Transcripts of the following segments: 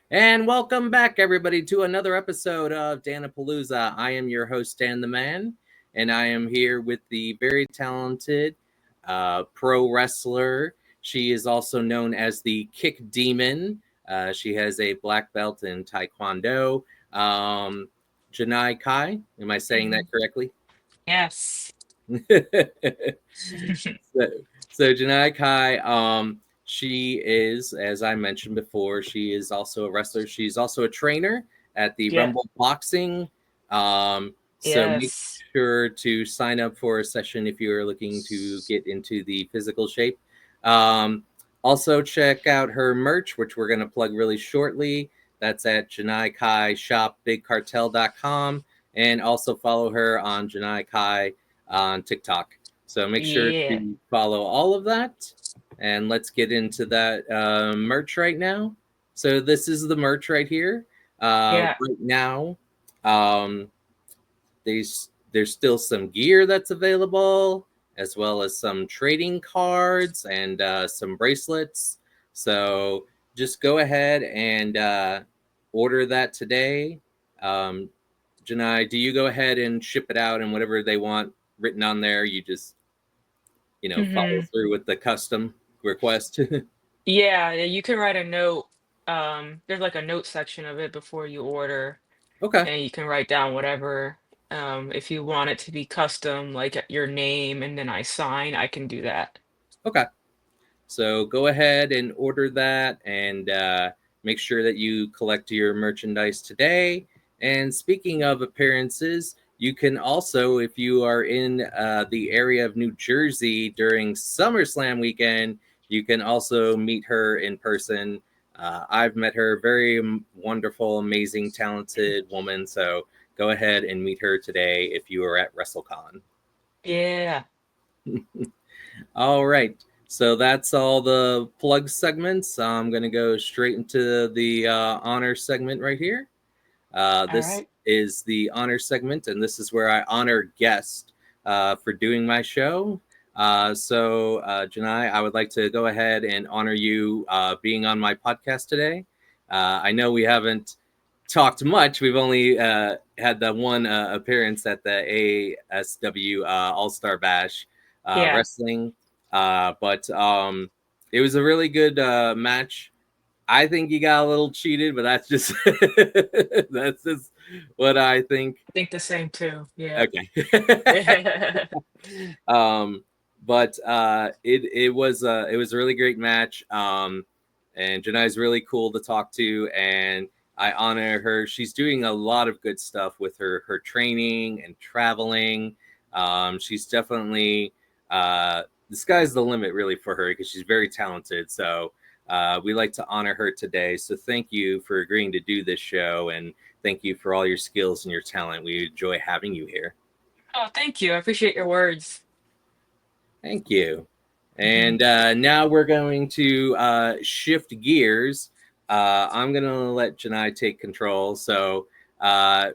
And welcome back, everybody, to another episode of Dan-A-Plooza. I am your host, Dan the Man, and I am here with the very talented pro wrestler. She is also known as the Kick Demon. She has a black belt in Taekwondo. Um, Janai Kai, am I saying that Mhm. correctly? Yes. so, so Janai Kai, she is, as I mentioned before, she is also a wrestler. She's also a trainer at the Yeah. Rumble Boxing. So make Yes. sure to sign up for a session if you are looking to get into the physical shape. Um, Also, check out her merch, which we're going to plug really shortly. That's at Janai Kai Shop BigCartel.com. And also follow her on Janai Kai on TikTok. So make sure Yeah. to follow all of that. And let's get into that merch right now. So this is the merch right here. Yeah. Right now, um, there's still some gear that's available, as well as some trading cards and some bracelets. So just go ahead and order that today. Um, Janai, do you go ahead and ship it out and whatever they want written on there, you just follow hmm through with the custom request? Yeah. You can write a note. There's like a note section of it before you order, Okay. and you can write down whatever. If you want it to be custom, like your name, and then I sign, I can do that. Okay. So go ahead and order that and make sure that you collect your merchandise today. And speaking of appearances, you can also, if you are in the area of New Jersey during SummerSlam weekend, you can also meet her in person. I've met her, very wonderful, amazing, talented woman. So go ahead and meet her today if you are at WrestleCon. Yeah. All right. So that's all the plug segments. I'm going to go straight into the honor segment right here. All This right. is the honor segment, and this is where I honor guests for doing my show. Janai, I would like to go ahead and honor you being on my podcast today. I know we haven't talked much. We've only had the one appearance at the ASW All Star Bash Yeah. wrestling, but it was a really good match. I think you got a little cheated, but that's just that's just what I think. I think the same too. Yeah. Okay. um, but it was a really great match. And Janai's really cool to talk to, and I honor her. She's doing a lot of good stuff with her training and traveling. She's definitely the sky's the limit really for her because she's very talented. So we like to honor her today. So thank you for agreeing to do this show, and thank you for all your skills and your talent. We enjoy having you here. Oh, thank you. I appreciate your words. Thank you. hmm And now we're going to shift gears. I'm going to let Janai take control. So, uh,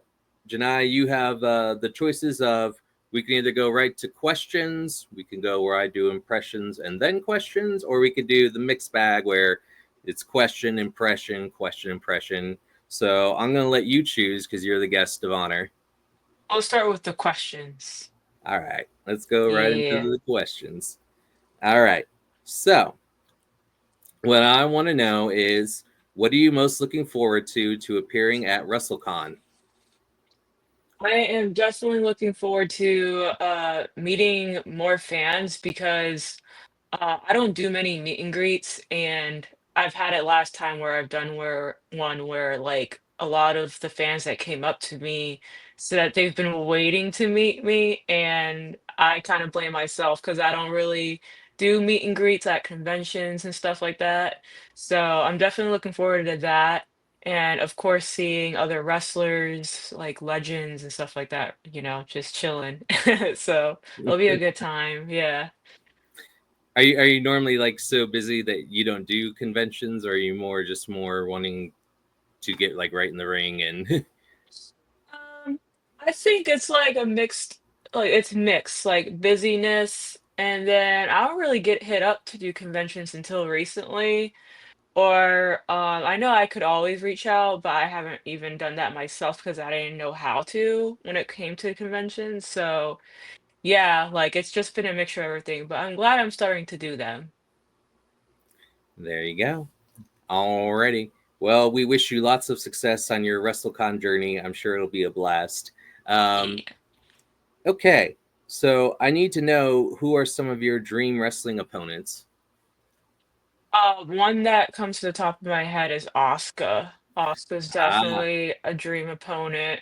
Janai, you have the choices of we can either go right to questions, we can go where I do impressions and then questions, or we could do the mixed bag where it's question, impression, question, impression. So I'm going to let you choose because you're the guest of honor. We'll start with the questions. All right, let's go right into Yeah. the questions. All right. So, what I want to know is what are you most looking forward to appearing at WrestleCon? I am definitely looking forward to meeting more fans because I don't do many meet and greets, and I've had it last time where I've done where one where like a lot of the fans that came up to me said that they've been waiting to meet me, and I kind of blame myself because I don't really do meet and greets at conventions and stuff like that. So I'm definitely looking forward to that. And of course, seeing other wrestlers like legends and stuff like that, just chilling. So it'll be a good time. Yeah. Are you normally like so busy that you don't do conventions, or are you more just more wanting to get like right in the ring and Um, I think it's like a mixed, like it's mixed, like busyness, and then I don't really get hit up to do conventions until recently. Or I know I could always reach out, but I haven't even done that myself because I didn't know how to when it came to conventions. So yeah, like it's just been a mixture of everything, but I'm glad I'm starting to do them. There you go. Alrighty. Well, we wish you lots of success on your WrestleCon journey. I'm sure it'll be a blast. Um, Yeah. okay, so I need to know who are some of your dream wrestling opponents. One that comes to the top of my head is Asuka. Asuka's Ah, definitely a dream opponent.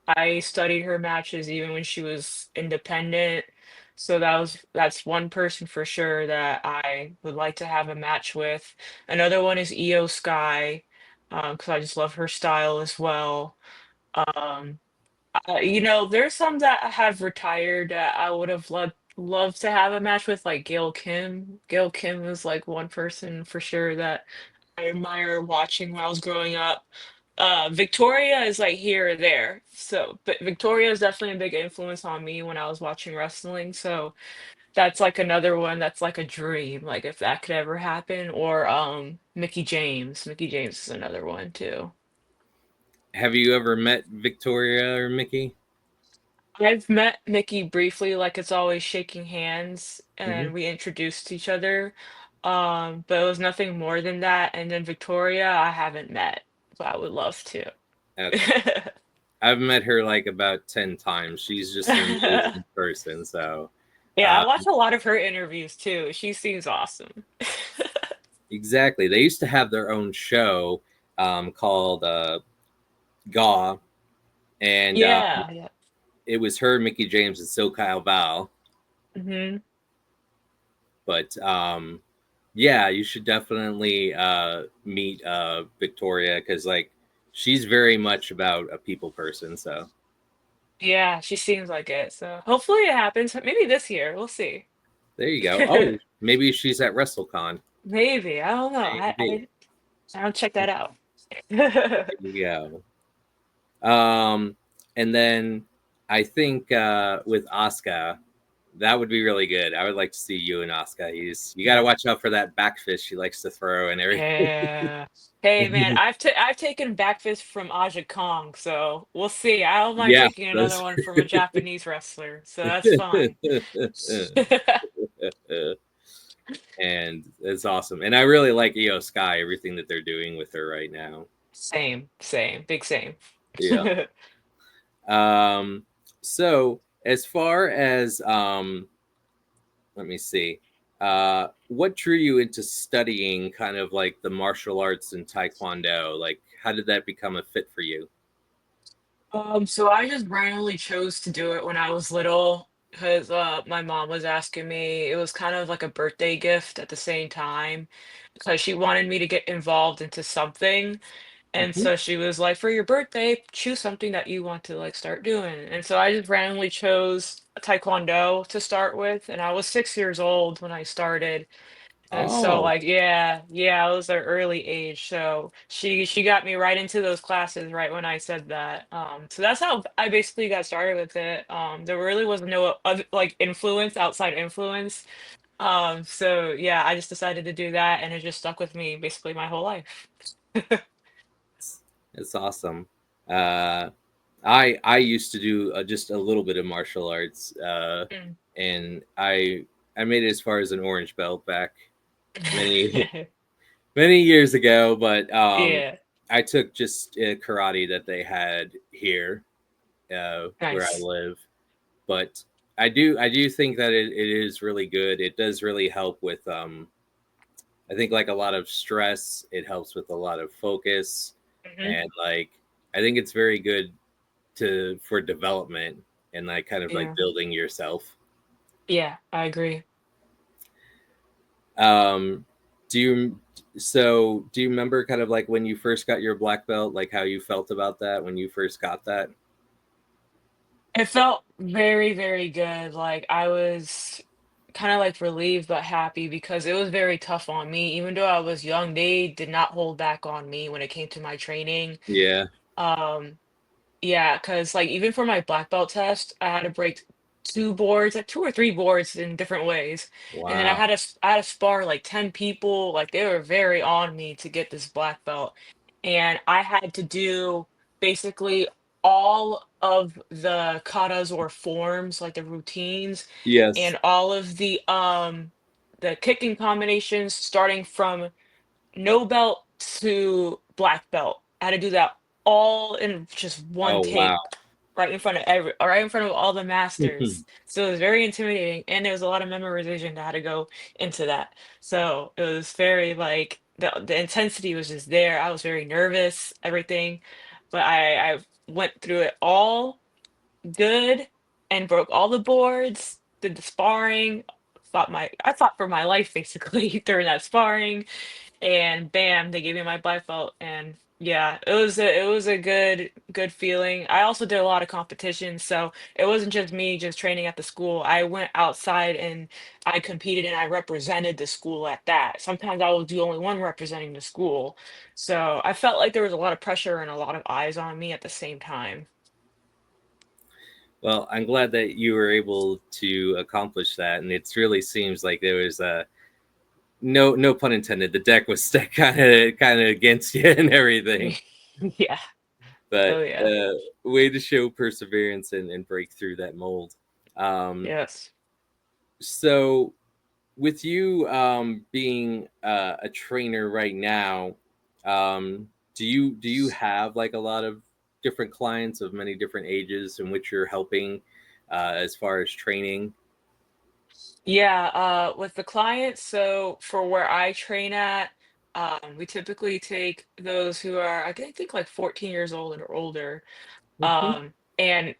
I studied her matches even when she was independent. So that's one person for sure that I would like to have a match with. Another one is Io Sky, because I just love her style as well. Um, there's some that have retired that I would have loved to have a match with, like Gail Kim. Gail Kim is like one person for sure that I admire watching when I was growing up. Victoria is like here or there. So, but Victoria is definitely a big influence on me when I was watching wrestling. So that's like another one that's like a dream, like if that could ever happen. Or Mickey James. Mickey James is another one too. have you ever met Victoria or Mickey? I've met Mickey briefly, like it's always shaking hands, Hmm. and we introduced each other. But it was nothing more than that. And then Victoria, I haven't met, but I would love to. Okay. I've met her like about 10 times. She's just an amazing person. So, Yeah, I uh, watch a lot of her interviews too. She seems awesome. exactly. They used to have their own show called Gaw, and Yeah, yeah. it was her, Mickey James, and SoCal Val. Hmm. But yeah, you should definitely meet Victoria because like she's very much about a people person. So Yeah, she seems like it. So hopefully it happens. Maybe this year. We'll see. there you go. Oh, maybe she's at WrestleCon. Maybe. I don't know. Maybe. I'll check that out. There you go. And then I think with Asuka, that would be really good. I would like to see you and Asuka. You got to Yeah. watch out for that back fist she likes to throw and everything. Yeah. Hey man, I've taken back fist from Aja Kong, so we'll see. I don't mind Yeah, taking another those. one from a Japanese wrestler, so that's fine. And it's awesome. And I really like EO Sky, everything that they're doing with her right now. Same, same, big same. Yeah. Um, so as far as let me see. What drew you into studying kind of like the martial arts and taekwondo? Like how did that become a fit for you? So I just randomly chose to do it when I was little because my mom was asking me. It was kind of like a birthday gift at the same time because she wanted me to get involved into something. And Mhm. so she was like, "For your birthday, choose something that you want to like start doing." And so I just randomly chose Taekwondo to start with, and I was 6 years old when I started. And so Oh, like yeah, yeah, it was an early age. So she got me right into those classes right when I said that. So that's how I basically got started with it. There really was no other like influence, outside influence. So yeah, I just decided to do that and it just stuck with me basically my whole life. it's awesome. Uh, I used to do just a little bit of martial arts, Mm. and I made it as far as an orange belt back many many years ago. But Yeah, I took just karate that they had here where I nice. live. But I do think that it is really good. It does really help with I think like a lot of stress. It helps with a lot of focus, Hmm. and like I think it's very good to for development and like kind of like Yeah, building yourself. yeah, I agree. Um, do you do you remember kind of like when you first got your black belt, like how you felt about that when you first got that? It felt very, very good. Like I was kind of like relieved but happy because it was very tough on me. Even though I was young, they did not hold back on me when it came to my training. Yeah. Um, yeah, because like even for my black belt test, I had to break. two boards, like two or three boards in different ways. And then Wow. I had to spar like 10 people. Like they were very on me to get this black belt. And I had to do basically all of the katas or forms, like the routines, Yes. and all of the kicking combinations starting from no belt to black belt. I had to do that all in just one Oh wow. take, right in front of all the masters. So it was very intimidating, and there was a lot of memorization that had to go into that. So it was very like the intensity was just there. I was very nervous, everything, but I went through it all good and broke all the boards. Did the sparring. I fought for my life basically during that sparring, and bam, they gave me my black belt. And yeah, it was a good feeling. I also did a lot of competitions, so it wasn't just me just training at the school. I went outside and I competed and I represented the school at that. Sometimes I was the only one representing the school, so I felt like there was a lot of pressure and a lot of eyes on me at the same time. Well, I'm glad that you were able to accomplish that, and it really seems like there was no pun intended. The deck was stacked kind of against you and everything. Yeah. But Oh yeah. way to show perseverance and break through that mold. Um, Yes. so with you being a trainer right now, do you have like a lot of different clients of many different ages in which you're helping as far as training? Yeah, with the clients, so for where I train at, we typically take those who are, I think like 14 years old and older. Hmm. And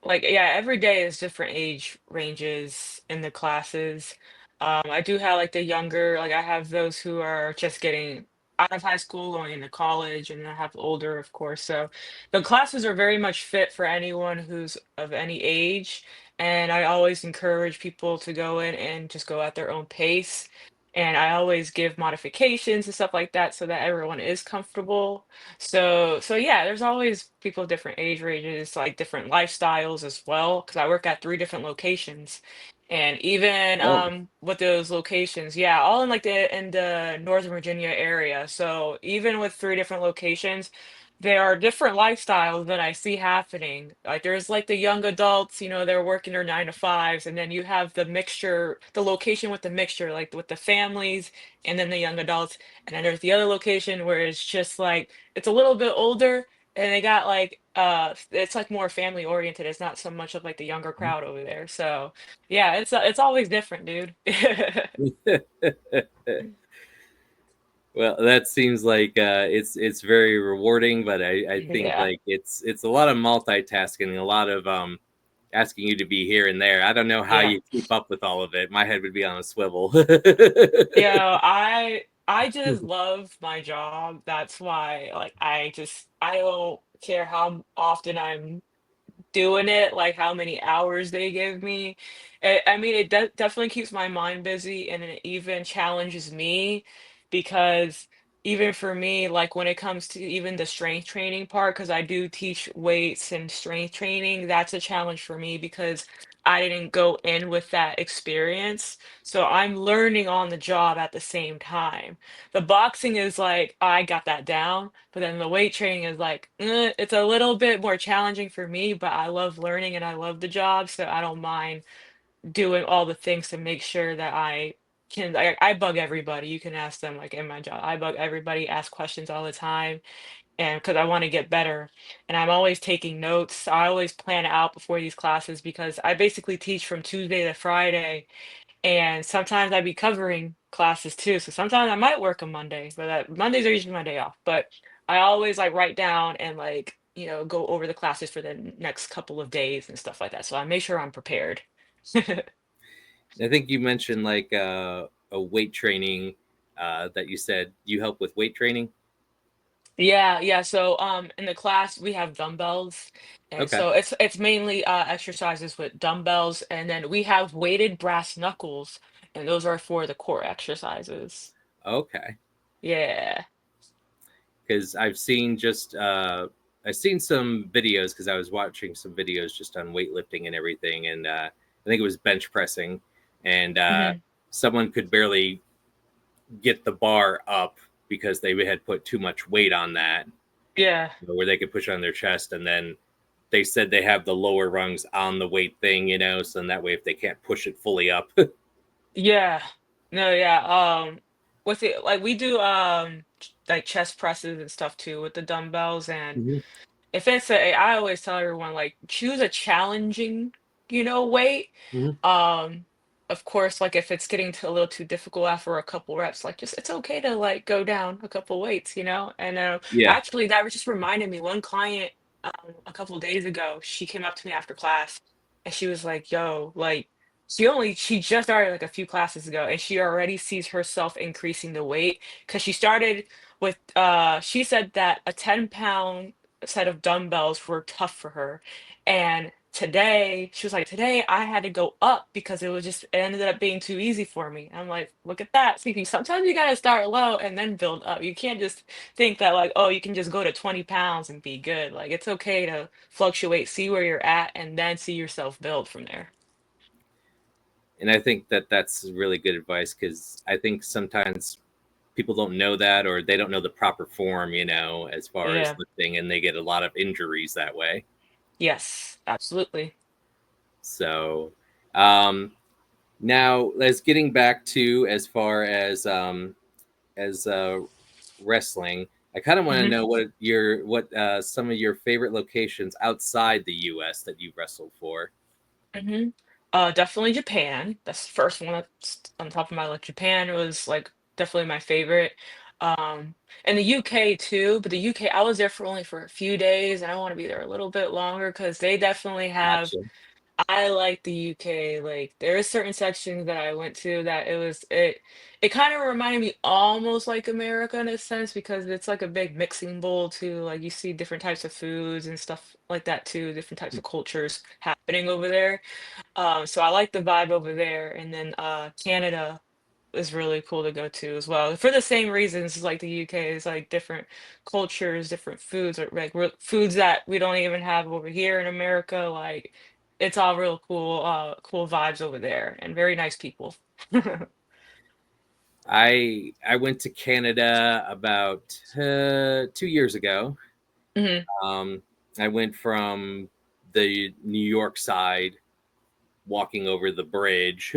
like, yeah, every day is different age ranges in the classes. I do have like the younger, like I have those who are just getting out of high school, going into college, and then I have older, of course. So the classes are very much fit for anyone who's of any age. And I always encourage people to go in and just go at their own pace. And I always give modifications and stuff like that so that everyone is comfortable. So yeah, there's always people of different age ranges, like different lifestyles as well, because I work at three different locations. And even Oh, with those locations, yeah, all in like the Northern Virginia area. So even with three different locations, there are different lifestyles that I see happening. Like there's like the young adults, they're working their 9 to 5s, and then you have the mixture, the location with the mixture, like with the families and then the young adults. And then there's the other location where it's just like it's a little bit older, and they got like it's like more family oriented. It's not so much of like the younger crowd over there. So yeah, it's always different, dude. well, that seems like it's very rewarding, but I think Yeah. like it's a lot of multitasking, a lot of asking you to be here and there. I don't know how Yeah. you keep up with all of it. My head would be on a swivel. Yeah, I just love my job. That's why like I don't care how often I'm doing it, like how many hours they give me. I mean, it definitely keeps my mind busy, and it even challenges me because even for me, like when it comes to even the strength training part, because I do teach weights and strength training, that's a challenge for me because I didn't go in with that experience. So I'm learning on the job at the same time. The boxing is like, I got that down, but then the weight training is like, it's a little bit more challenging for me, but I love learning and I love the job, so I don't mind doing all the things to make sure that I bug everybody. You can ask them like in my job. I bug everybody, ask questions all the time, and because I want to get better. And I'm always taking notes. I always plan out before these classes because I basically teach from Tuesday to Friday, and sometimes I'd be covering classes too. So sometimes I might work a Monday, but Mondays are usually my day off. But I always like write down and like, go over the classes for the next couple of days and stuff like that. So I make sure I'm prepared. I think you mentioned like a weight training that you said you help with weight training. Yeah, yeah. So in the class we have dumbbells. And Okay. so it's mainly exercises with dumbbells, and then we have weighted brass knuckles, and those are for the core exercises. Okay. Yeah. Because I've seen some videos because I was watching some videos just on weightlifting and everything, and I think it was bench pressing, and Hmm. someone could barely get the bar up because they had put too much weight on that, Yeah. where they could push on their chest, and then they said they have the lower rungs on the weight thing, so in that way, if they can't push it fully up. Yeah. No, yeah. With it, like we do like chest presses and stuff too with the dumbbells. And Mhm. if it's I always tell everyone like choose a challenging, weight. Mhm. Um, of course, like if it's getting to a little too difficult after a couple reps, like just it's okay to like go down a couple weights, And Yeah. actually, that just reminded me. One client a couple days ago, she came up to me after class, and she was like, "Yo, like." She just started like a few classes ago, and she already sees herself increasing the weight because she started with she said that a 10-pound set of dumbbells were tough for her. And today, she was like, today I had to go up because it ended up being too easy for me. I'm like, look at that. See, sometimes you gotta start low and then build up. You can't just think that like, oh, you can just go to 20 pounds and be good. Like it's okay to fluctuate, see where you're at, and then see yourself build from there. And I think that that's really good advice because I think sometimes people don't know that, or they don't know the proper form, as far as Yeah. lifting, and they get a lot of injuries that way. Yes, absolutely. So, um, now let's getting back to as far as wrestling. I kind of want to Hmm. know what some of your favorite locations outside the U.S. that you've wrestled for. Hmm. Definitely Japan. That's the first one that's on top of my list. Japan was like definitely my favorite. Um, and the UK too, but the UK I was there for only for a few days, and I want to be there a little bit longer because they definitely have. Gotcha. I like the UK. Like there are certain sections that I went to that it kind of reminded me almost like America in a sense because it's like a big mixing bowl too. Like you see different types of foods and stuff like that too, different types of cultures happening over there. So I like the vibe over there. And then Canada is really cool to go to as well. For the same reasons like the UK is like different cultures, different foods, or like foods that we don't even have over here in America. Like it's all real cool, cool vibes over there and very nice people. I went to Canada about 2 years ago. Hmm. Um, I went from the New York side, walking over the bridge.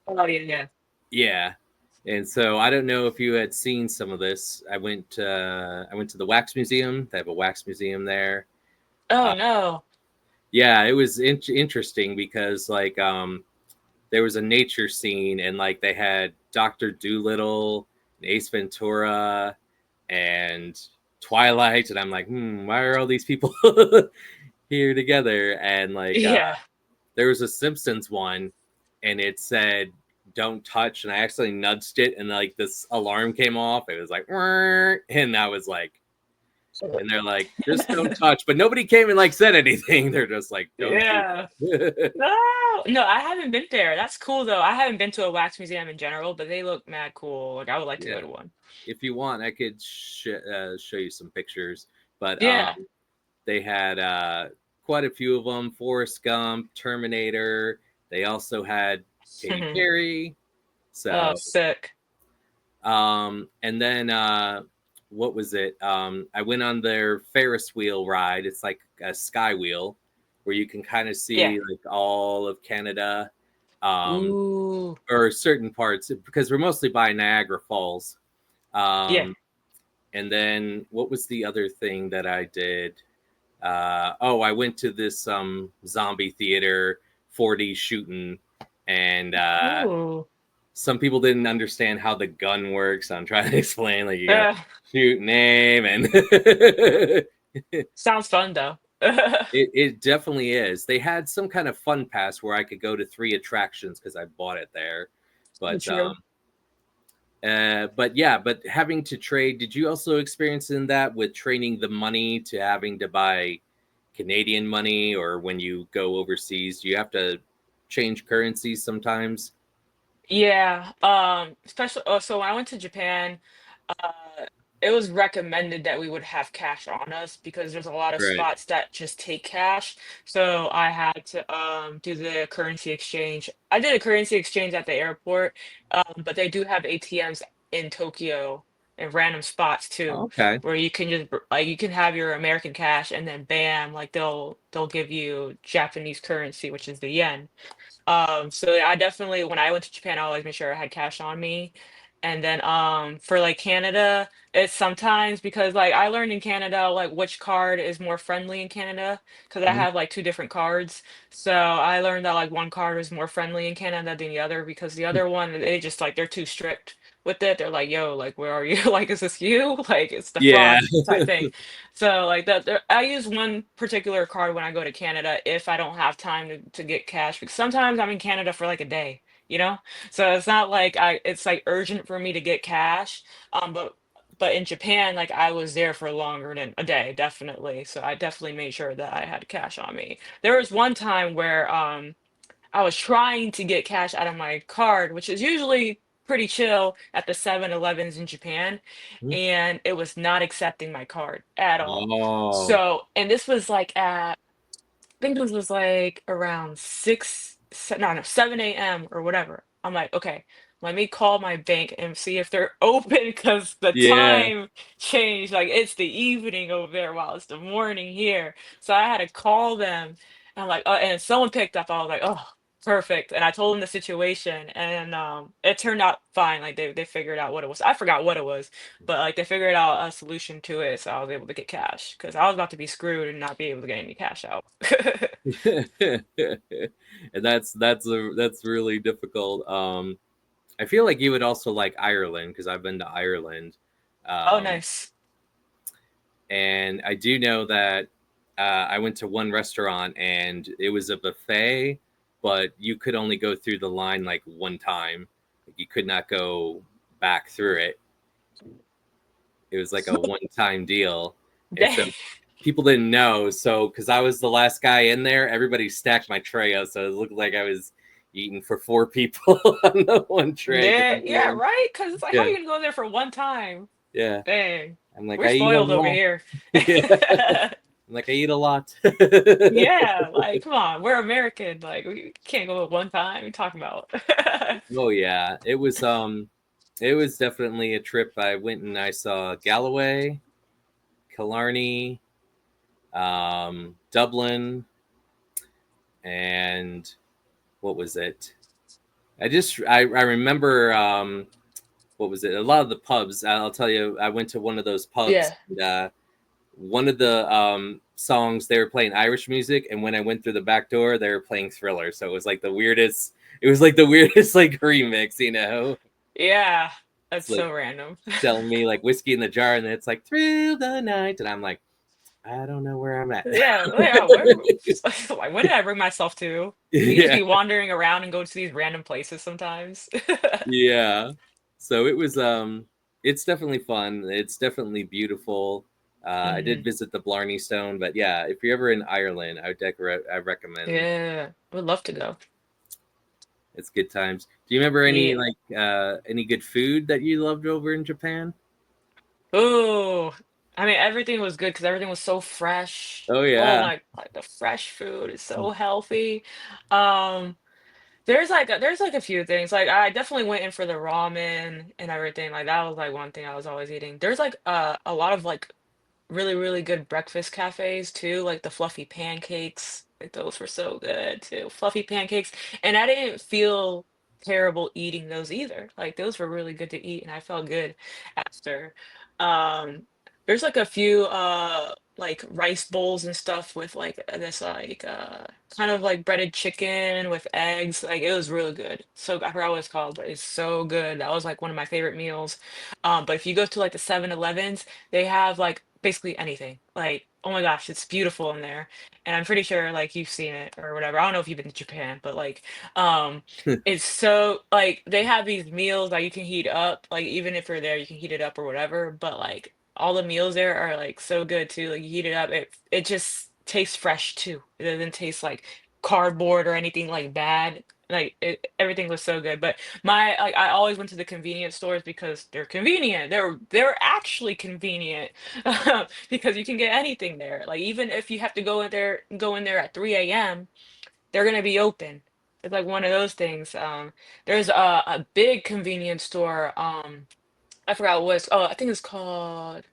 Oh yeah, yeah. Yeah, and so I don't know if you had seen some of this. I went to the wax museum. They have a wax museum there. Oh Uh, no. yeah, it was interesting because there was a nature scene, and like they had Doctor Doolittle, and Ace Ventura, and Twilight, and I'm like, why are all these people here together? And like Yeah. there was a Simpsons one, and it said "Don't touch," and I actually nudged it, and like this alarm came off. It was like, "Whirr," and I was like, and they're like, "Just don't touch," but nobody came and like said anything. They're just like, "Don't do Yeah. that." No, no, I haven't been there. That's cool though. I haven't been to a wax museum in general, but they look mad cool. Like I would like to go Yeah, to one. if you want, I could show you some pictures, but Yeah. they had quite a few of them: Forrest Gump, Terminator. They also had Katy Perry. Oh, So sick. and then what was it? I went on their Ferris wheel ride. It's like a sky wheel where you can kind of Yeah. see like all of Canada, um, Ooh. or certain parts because we're mostly by Niagara Falls. Yeah. Um, and then what was the other thing that I did? Oh, I went to this zombie theater 4D shooting, and Ooh. some people didn't understand how the gun works. I'm trying to explain, like you gotta Uh, shoot name, and it, sounds fun though. it definitely is. They had some kind of fun pass where I could go to 3 attractions because I bought it there. But True. yeah, but having to trade, did you also experience in that with training the money to having to buy Canadian money, or when you go overseas, do you have to change currencies sometimes? Yeah. Especially so when I went to Japan. it was recommended that we would have cash on us because there's a lot of Right. spots that just take cash. So I had to do the currency exchange. I did a currency exchange at the airport, but they do have ATMs in Tokyo in random spots too, Okay. where you can just like you can have your American cash and then bam, like they'll give you Japanese currency, which is the yen. So yeah, I definitely when I went to Japan, I always made sure I had cash on me. And then for like Canada, it's sometimes because like I learned in Canada like which card is more friendly in Canada because I Mhm. have like two different cards. So I learned that like one card is more friendly in Canada than the other because the other one they just like they're too strict with it. They're like, "Yo, like where are you? Like is this you? Like it's the Yeah. fraud type thing." So like that, I use one particular card when I go to Canada if I don't have time to get cash because sometimes I'm in Canada for like a day, you know? So it's not like it's like urgent for me to get cash. But in Japan, like I was there for longer than a day, definitely. So I definitely made sure that I had cash on me. There was one time where I was trying to get cash out of my card, which is usually pretty chill at the 7-Elevens in Japan, Mhm. and it was not accepting my card at all. Oh, So, and this was like at think this was like around 6, no, no, 7 a.m. or whatever. I'm like, okay, let me call my bank and see if they're open because the yeah. time changed. Like it's the evening over there while it's the morning here. So I had to call them. And I'm like, and someone picked up. I was like, oh, perfect. And I told them the situation, and it turned out fine. Like they figured out what it was. I forgot what it was, but like they figured out a solution to it, so I was able to get cash because I was about to be screwed and not be able to get any cash out. And that's really difficult. I feel like you would also like Ireland because I've been to Ireland. Oh, Um, nice. and I do know that I went to one restaurant and it was a buffet, but you could only go through the line like one time. Like, you could not go back through it. It was like a one-time deal, and so Dang. people didn't know. So because I was the last guy in there, everybody stacked my tray up, so it looked like I was eating for four people on the one tray. Because Yeah, I'm yeah, going, right. Because it's like, how are yeah, you gonna go there for one time? yeah. Dang. I'm like, We're I eat a spoiled over lot. here. Yeah, I'm like, I eat a lot. Yeah, like, come on, we're American. Like, we can't go at one time. What you talking about? Oh yeah, it was definitely a trip. I went and I saw Galloway, Killarney, Dublin, and what was it? I remember what was it? A lot of the pubs. I'll tell you. I went to one of those pubs. Yeah. And, one of the songs they were playing Irish music, and when I went through the back door, they were playing Thriller. So it was like the weirdest. It was like the weirdest like remix. Yeah. It's That's like so random. telling me like whiskey in the jar, and then it's like through the night, and I'm like, I don't know where I'm at. Yeah, yeah. Like, what did I bring myself to? You just Yeah, be wandering around and go to these random places sometimes. yeah. So it was it's definitely fun. It's definitely beautiful. I did Hmm. visit the Blarney Stone, but yeah, if you're ever in Ireland, I recommend. Yeah, would love to go. It's good times. Do you remember any Yeah. like any good food that you loved over in Japan? Oh, I mean, everything was good because everything was so fresh. Oh Oh yeah. my, like the fresh food is so healthy. Um, there's like a few things. Like I definitely went in for the ramen and everything. Like that was like one thing I was always eating. There's like a lot of like really, really good breakfast cafes too, like the fluffy pancakes. Like those were so good too. Fluffy pancakes. And I didn't feel terrible eating those either. Like those were really good to eat and I felt good after. Um there's like a few like rice bowls and stuff with like this like kind of like breaded chicken with eggs. Like it was really good. So I forgot what it's called, but it's so good. That was like one of my favorite meals. But if you go to like the 7-Elevens, they have like basically anything. Like, oh my gosh, it's beautiful in there. And I'm pretty sure like you've seen it or whatever. I don't know if you've been to Japan, but like um it's so like they have these meals that you can heat up. Like even if you're there, you can heat it up or whatever. But like all the meals there are like so good too. Like you heat it up, it just tastes fresh too. It doesn't taste like cardboard or anything like bad. Like everything was so good. But my like I always went to the convenience stores because they're convenient. They're actually convenient because you can get anything there. Like even if you have to go in there at 3 a.m., they're gonna be open. It's like one of those things. There's a big convenience store. I forgot what it's. Oh, I think it's called. It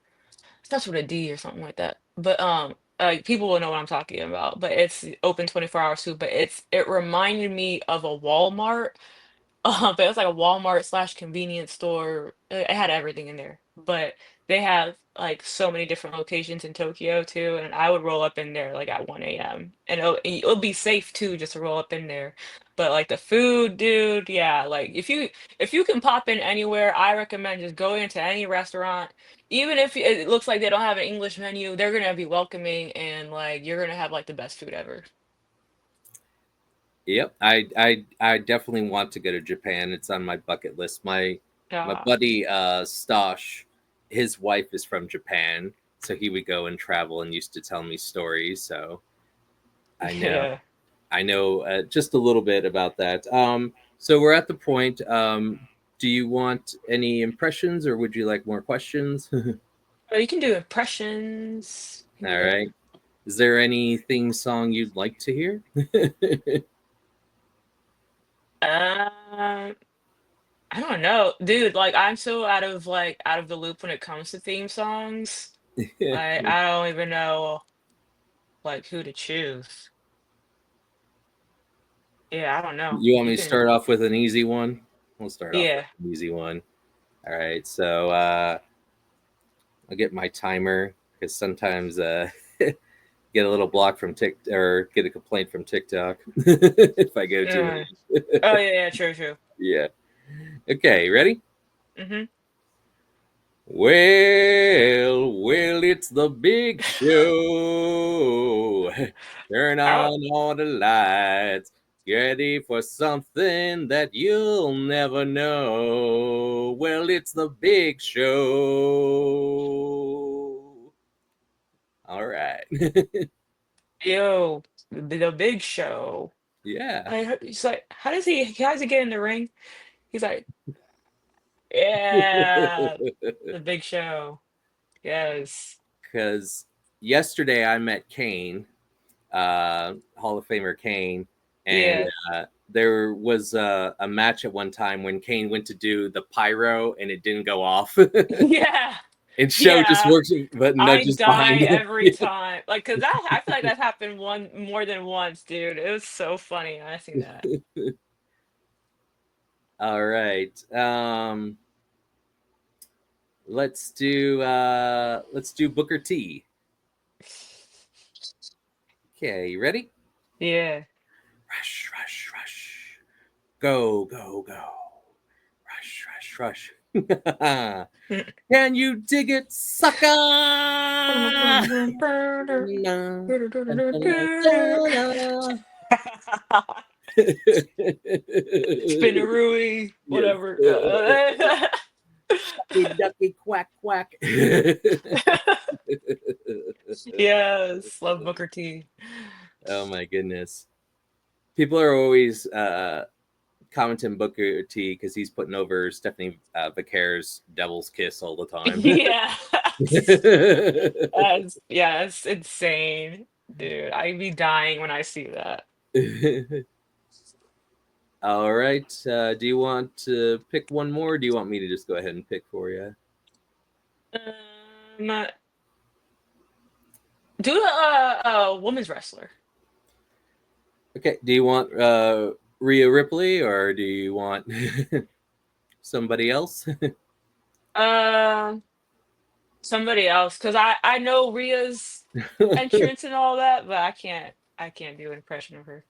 starts with a D or something like that. But people will know what I'm talking about. But it's open 24 hours too. But it reminded me of a Walmart, but it was like a Walmart slash convenience store. It had everything in there. But they have like so many different locations in Tokyo too. And I would roll up in there like at 1 a.m. And it'll be safe too just to roll up in there. But like the food, dude, yeah, like if you can pop in anywhere, I recommend just going into any restaurant. Even if it looks like they don't have an English menu, they're gonna be welcoming and like you're gonna have like the best food ever. Yep, I definitely want to go to Japan. It's on my bucket list. My Yeah. buddy Stosh, his wife is from Japan, so he would go and travel and used to tell me stories. So I know Yeah. I know just a little bit about that. So we're at the point. Do you want any impressions, or would you like more questions? Oh, you can do impressions. You can do All that. right. Is there any theme song you'd like to hear? Um, I don't know, dude. Like, I'm so out of the loop when it comes to theme songs. I don't even know like who to choose. Yeah, I don't know. You want You me to can. start off with an easy one? We'll start off with Yeah. an easy one. All right. So I'll get my timer because sometimes get a little block from Tik or get a complaint from TikTok if I go too Uh, late. oh yeah, yeah, true, true. Yeah. Okay. Ready? Mm-hmm. Well, it's the big show. Turn Oh, on all the lights. Get ready for something that you'll never know. Well, it's the big show. All right. yo, the Big Show. Yeah. He's like, how does he get in the ring? He's like, yeah, the Big Show. Yes. Because yesterday I met Kane, Hall of Famer Kane, and Yeah. there was a match at one time when Kane went to do the pyro and it didn't go off. Yeah. And Show just Yeah. works but I nudges die behind him. every time. Like, cause that I feel like that's happened one more than once, dude. It was so funny. I seen that. All right. Let's do Booker T. Okay, you ready? Yeah. Rush, rush, rush. Go, go, go. Rush, rush, rush. Can you dig it, sucker? Spinnerooey, Yes. whatever. Shucky ducky quack quack. Yes, love Booker T. Oh my goodness. People are always commenting Booker T because he's putting over Stephanie Vaquer's Devil's Kiss all the time. Yeah. Yeah, it's insane, dude. I'd be dying when I see that. All right. Do you want to pick one more? Or do you want me to just go ahead and pick for you? Um, do a women's wrestler. Okay. Do you want Rhea Ripley or do you want somebody else? Um, Somebody else, because I know Rhea's entrance and all that, but I can't do an impression of her.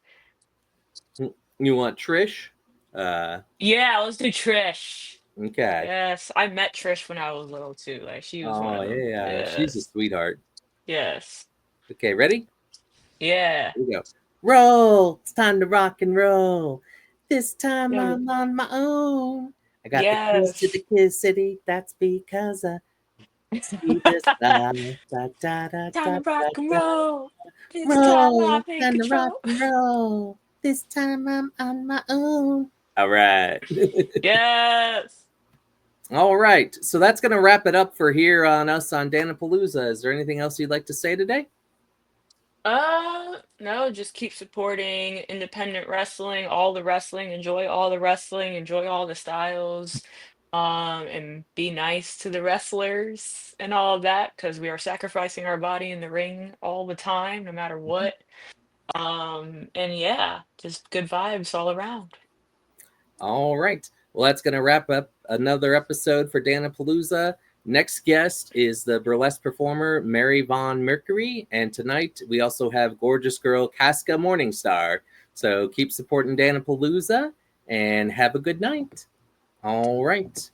You want Trish? Uh, Yeah, let's do Trish. okay. Yes, I met Trish when I was little too. Like she was one Oh of them. yeah, she's a Yes, sweetheart. yes, Okay, ready? yeah, Here we go. Roll! It's time to rock and roll. This time yeah, I'm on my own. I got the keys to the yes. Kiss City. That's because I see this life. Da, da, da, Time da, to da, rock and da. roll. This time Roll! I'm It's in time to rock control. and roll. This time I'm on my own. All right. Yes. All right. So that's going to wrap it up for here on us on Dan-A-Plooza. Is there anything else you'd like to say today? No, just keep supporting independent wrestling, all the wrestling, enjoy all the wrestling, enjoy all the styles, and be nice to the wrestlers and all of that, because we are sacrificing our body in the ring all the time, no matter what. And yeah, just good vibes all around. All right. Well, that's going to wrap up another episode for Dan-A-Plooza. Next guest is the burlesque performer Mary Von Mercury, and tonight we also have gorgeous girl Casca Morningstar. So keep supporting Dan-A-Plooza and have a good night. All right.